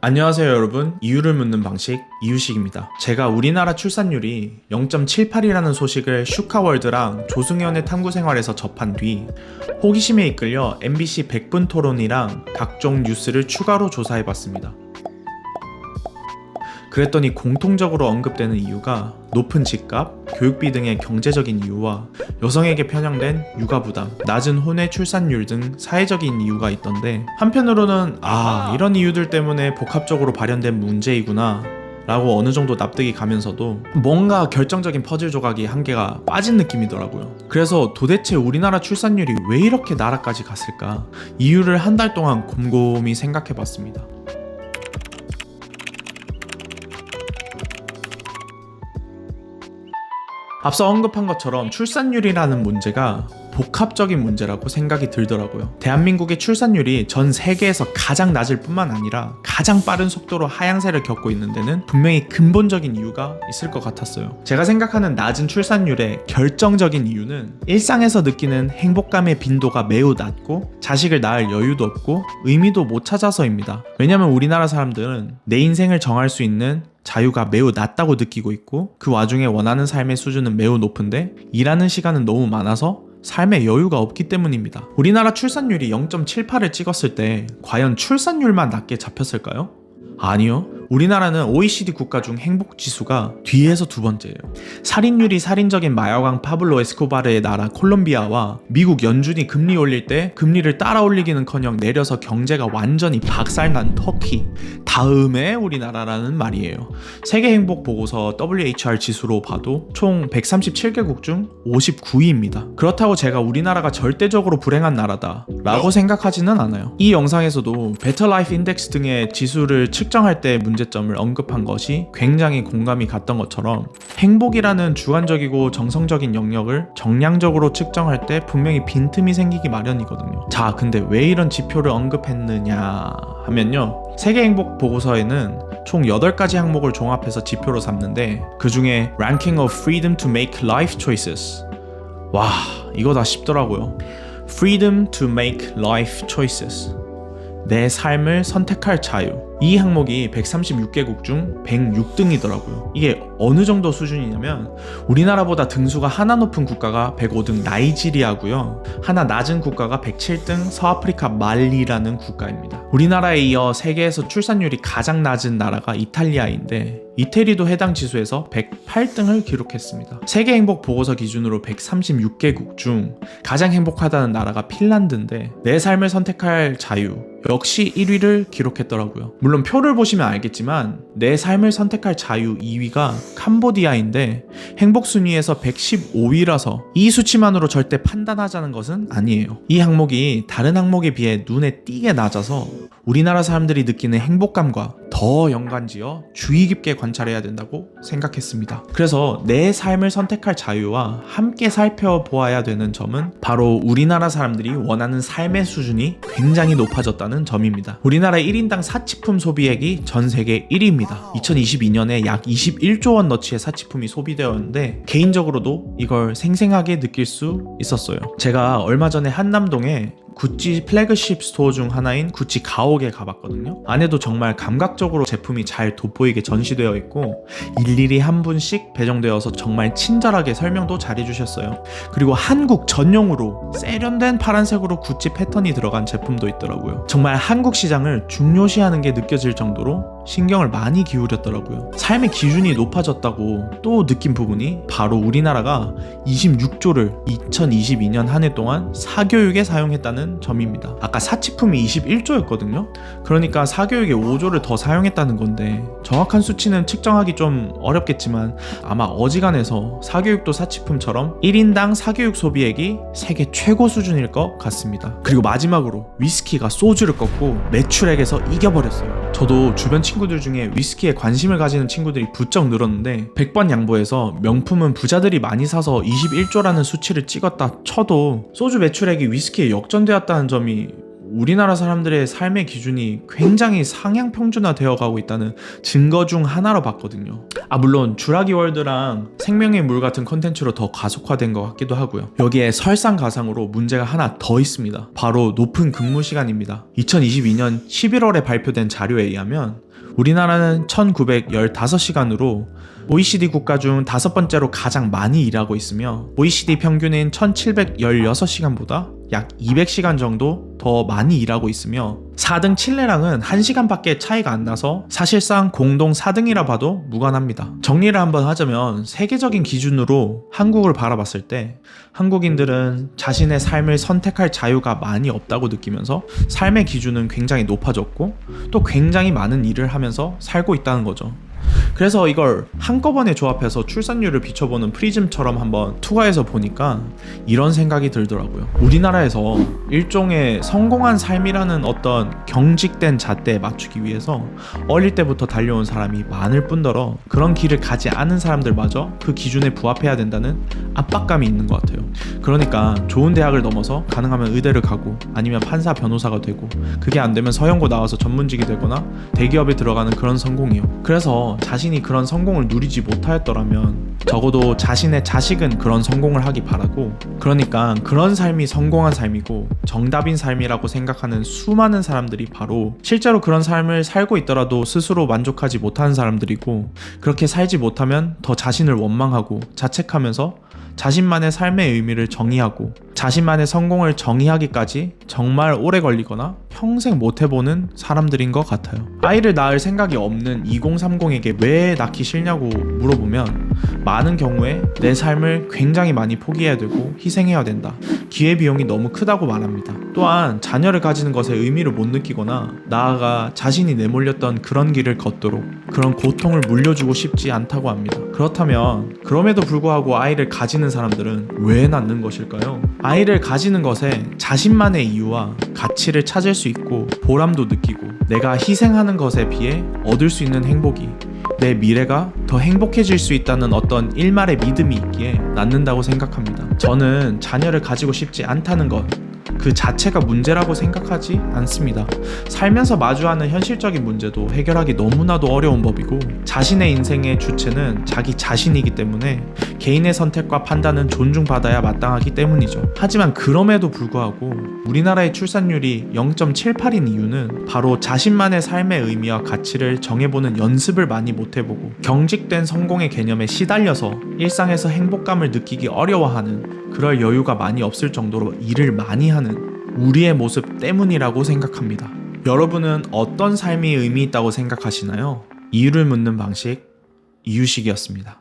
안녕하세요 여러분, 이유를 묻는 방식 이유식입니다. 제가 우리나라 출산율이 0.78이라는 소식을 슈카월드랑 조승연의 탐구생활에서 접한 뒤 호기심에 이끌려 MBC 100분 토론이랑 각종 뉴스를 추가로 조사해봤습니다. 그랬더니 공통적으로 언급되는 이유가 높은 집값, 교육비 등의 경제적인 이유와 여성에게 편향된 육아부담, 낮은 혼외 출산율 등 사회적인 이유가 있던데, 한편으로는 이런 이유들 때문에 복합적으로 발현된 문제이구나 라고 어느 정도 납득이 가면서도 뭔가 결정적인 퍼즐 조각이 한 개가 빠진 느낌이더라고요. 그래서 도대체 우리나라 출산율이 왜 이렇게 나락까지 갔을까? 이유를 한 달 동안 곰곰이 생각해봤습니다. 앞서 언급한 것처럼 출산율이라는 문제가 복합적인 문제라고 생각이 들더라고요. 대한민국의 출산율이 전 세계에서 가장 낮을 뿐만 아니라 가장 빠른 속도로 하향세를 겪고 있는 데는 분명히 근본적인 이유가 있을 것 같았어요. 제가 생각하는 낮은 출산율의 결정적인 이유는 일상에서 느끼는 행복감의 빈도가 매우 낮고 자식을 낳을 여유도 없고 의미도 못 찾아서입니다. 왜냐면 우리나라 사람들은 내 인생을 정할 수 있는 자유가 매우 낮다고 느끼고 있고, 그 와중에 원하는 삶의 수준은 매우 높은데 일하는 시간은 너무 많아서 삶의 여유가 없기 때문입니다. 우리나라 출산율이 0.78을 찍었을 때 과연 출산율만 낮게 잡혔을까요? 아니요. 우리나라는 OECD 국가 중 행복지수가 뒤에서 두 번째예요. 살인율이 살인적인 마약왕 파블로 에스코바르의 나라 콜롬비아와 미국 연준이 금리 올릴 때 금리를 따라 올리기는커녕 내려서 경제가 완전히 박살난 터키 다음에 우리나라라는 말이에요. 세계행복보고서 WHR 지수로 봐도 총 137개국 중 59위입니다. 그렇다고 제가 우리나라가 절대적으로 불행한 나라다 라고 생각하지는 않아요. 이 영상에서도 베터 라이프 인덱스 등의 지수를 측정할 때 문제점을 언급한 것이 굉장히 공감이 갔던 것처럼, 행복이라는 주관적이고 정성적인 영역을 정량적으로 측정할 때 분명히 빈틈이 생기기 마련이거든요. 자, 근데 왜 이런 지표를 언급했느냐 하면요, 세계행복 보고서에는 총 8가지 항목을 종합해서 지표로 삼는데, 그 중에 Ranking of Freedom to Make Life Choices, 와, 이거 다 쉽더라고요. Freedom to Make Life Choices, 내 삶을 선택할 자유. 이 항목이 136개국 중 106등이더라고요. 이게 어느 정도 수준이냐면, 우리나라보다 등수가 하나 높은 국가가 105등 나이지리아고요. 하나 낮은 국가가 107등 서아프리카 말리라는 국가입니다. 우리나라에 이어 세계에서 출산율이 가장 낮은 나라가 이탈리아인데, 이태리도 해당 지수에서 108등을 기록했습니다. 세계행복 보고서 기준으로 136개국 중 가장 행복하다는 나라가 핀란드인데, 내 삶을 선택할 자유 역시 1위를 기록했더라고요. 물론 표를 보시면 알겠지만 내 삶을 선택할 자유 2위가 캄보디아인데 행복 순위에서 115위라서 이 수치만으로 절대 판단하자는 것은 아니에요. 이 항목이 다른 항목에 비해 눈에 띄게 낮아서 우리나라 사람들이 느끼는 행복감과 더 연관지어 주의 깊게 관찰해야 된다고 생각했습니다. 그래서 내 삶을 선택할 자유와 함께 살펴보아야 되는 점은 바로 우리나라 사람들이 원하는 삶의 수준이 굉장히 높아졌다는 점입니다. 우리나라 1인당 사치품 소비액이 전 세계 1위입니다. 2022년에 약 21조 원 너치의 사치품이 소비되었는데, 개인적으로도 이걸 생생하게 느낄 수 있었어요. 제가 얼마 전에 한남동에 구찌 플래그십 스토어 중 하나인 구찌 가옥에 가봤거든요. 안에도 정말 감각적으로 제품이 잘 돋보이게 전시되어 있고, 일일이 한 분씩 배정되어서 정말 친절하게 설명도 잘 해주셨어요. 그리고 한국 전용으로 세련된 파란색으로 구찌 패턴이 들어간 제품도 있더라고요. 정말 한국 시장을 중요시하는 게 느껴질 정도로 신경을 많이 기울였더라고요. 삶의 기준이 높아졌다고 또 느낀 부분이 바로 우리나라가 26조를 2022년 한 해 동안 사교육에 사용했다는 점입니다. 아까 사치품이 21조였거든요. 그러니까 사교육에 5조를 더 사용했다는 건데, 정확한 수치는 측정하기 좀 어렵겠지만 아마 어지간해서 사교육도 사치품처럼 1인당 사교육 소비액이 세계 최고 수준일 것 같습니다. 그리고 마지막으로 위스키가 소주를 꺾고 매출액에서 이겨버렸어요. 저도 주변 친구들 중에 위스키에 관심을 가지는 친구들이 부쩍 늘었는데, 100번 양보해서 명품은 부자들이 많이 사서 21조라는 수치를 찍었다 쳐도 소주 매출액이 위스키에 역전되었다는 점이 우리나라 사람들의 삶의 기준이 굉장히 상향 평준화되어 가고 있다는 증거 중 하나로 봤거든요. 물론 주라기 월드랑 생명의 물 같은 컨텐츠로 더 가속화된 것 같기도 하고요. 여기에 설상가상으로 문제가 하나 더 있습니다. 바로 높은 근무 시간입니다. 2022년 11월에 발표된 자료에 의하면 우리나라는 1915시간으로 OECD 국가 중 5번째로 가장 많이 일하고 있으며 OECD 평균인 1716시간보다 약 200시간 정도 더 많이 일하고 있으며 4등 칠레랑은 1시간밖에 차이가 안 나서 사실상 공동 4등이라 봐도 무관합니다. 정리를 한번 하자면 세계적인 기준으로 한국을 바라봤을 때 한국인들은 자신의 삶을 선택할 자유가 많이 없다고 느끼면서 삶의 기준은 굉장히 높아졌고 또 굉장히 많은 일을 하면서 살고 있다는 거죠. 그래서 이걸 한꺼번에 조합해서 출산율을 비춰보는 프리즘처럼 한번 투과해서 보니까 이런 생각이 들더라고요. 우리나라에서 일종의 성공한 삶이라는 어떤 경직된 잣대에 맞추기 위해서 어릴 때부터 달려온 사람이 많을 뿐더러 그런 길을 가지 않은 사람들마저 그 기준에 부합해야 된다는 압박감이 있는 것 같아요. 그러니까 좋은 대학을 넘어서 가능하면 의대를 가고 아니면 판사 변호사가 되고 그게 안 되면 서영고 나와서 전문직이 되거나 대기업에 들어가는 그런 성공이에요. 그래서 자신이 그런 성공을 누리지 못하였더라면 적어도 자신의 자식은 그런 성공을 하기 바라고, 그러니까 그런 삶이 성공한 삶이고 정답인 삶이라고 생각하는 수많은 사람들이 바로 실제로 그런 삶을 살고 있더라도 스스로 만족하지 못하는 사람들이고, 그렇게 살지 못하면 더 자신을 원망하고 자책하면서 자신만의 삶의 의미를 정의하고 자신만의 성공을 정의하기까지 정말 오래 걸리거나 평생 못 해보는 사람들인 것 같아요. 아이를 낳을 생각이 없는 2030에게 왜 낳기 싫냐고 물어보면 많은 경우에 내 삶을 굉장히 많이 포기해야 되고 희생해야 된다, 기회비용이 너무 크다고 말합니다. 또한 자녀를 가지는 것에 의미를 못 느끼거나 나아가 자신이 내몰렸던 그런 길을 걷도록 그런 고통을 물려주고 싶지 않다고 합니다. 그렇다면 그럼에도 불구하고 아이를 가지는 사람들은 왜 낳는 것일까요? 아이를 가지는 것에 자신만의 이유와 가치를 찾을 수 있고 보람도 느끼고 내가 희생하는 것에 비해 얻을 수 있는 행복이, 내 미래가 더 행복해질 수 있다는 어떤 일말의 믿음이 있기에 낳는다고 생각합니다. 저는 자녀를 가지고 싶지 않다는 것 그 자체가 문제라고 생각하지 않습니다. 살면서 마주하는 현실적인 문제도 해결하기 너무나도 어려운 법이고 자신의 인생의 주체는 자기 자신이기 때문에 개인의 선택과 판단은 존중받아야 마땅하기 때문이죠. 하지만 그럼에도 불구하고 우리나라의 출산율이 0.78인 이유는 바로 자신만의 삶의 의미와 가치를 정해보는 연습을 많이 못해보고 경직된 성공의 개념에 시달려서 일상에서 행복감을 느끼기 어려워하는, 그럴 여유가 많이 없을 정도로 일을 많이 하는 우리의 모습 때문이라고 생각합니다. 여러분은 어떤 삶이 의미 있다고 생각하시나요? 이유를 묻는 방식, 이유식이었습니다.